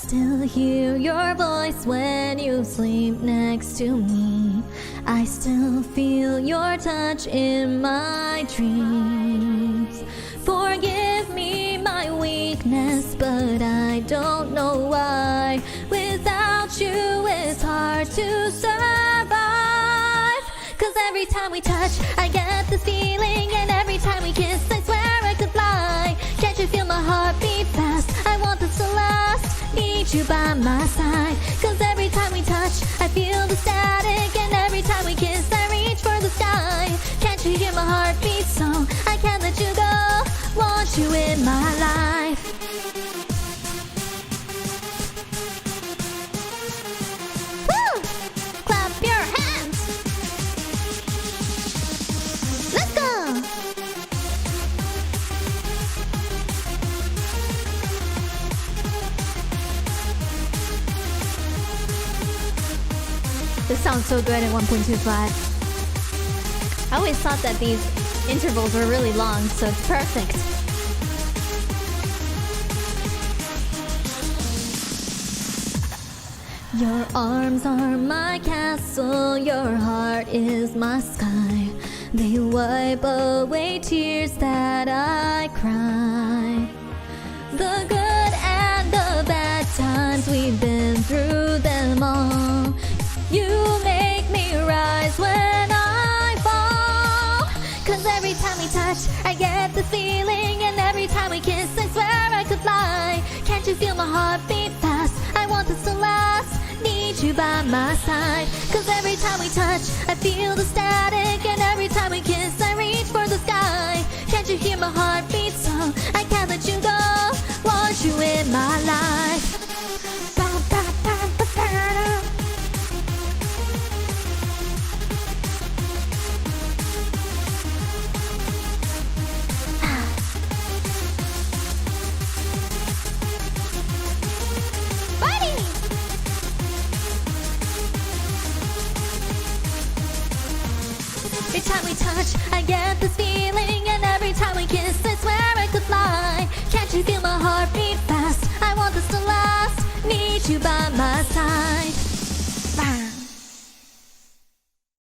still hear your voice when you sleep next to me. I still feel your touch in my dreams. Forgive me my weakness, but I don't know why. Without you it's hard to survive. Cause every time we touch I get this feeling, and every time we kiss I swear I could fly. Can't you feel my heart beat fast? I want this to last, need you by my side. Cause every time we touch I feel the static, and every time we kiss I reach for the sky. Can't you hear my heart beat? So I can't let you go, want you in my life. Woo! Clap your hands. Let's go. This sounds so good at 1.2 flat. I always thought that these intervals were really long, so it's perfect. Your arms are my castle, your heart is my sky. They wipe away tears that I cry. The good and the bad times, we've been through them all. You make me rise when I fall. Cause every time we touch I get the feeling, and every time we kiss I swear I could fly. Can't you feel my heart beat fast? I want this to last, need you by my side. Cause every time we touch I feel the static, and every time we kiss I reach for the sky. Can't you hear my heart beat? So I can't let you go, want you in my life. Every time we touch, I get this feeling, and every time we kiss, I swear I could fly. Can't you feel my heart beat fast? I want this to last, need you by my side.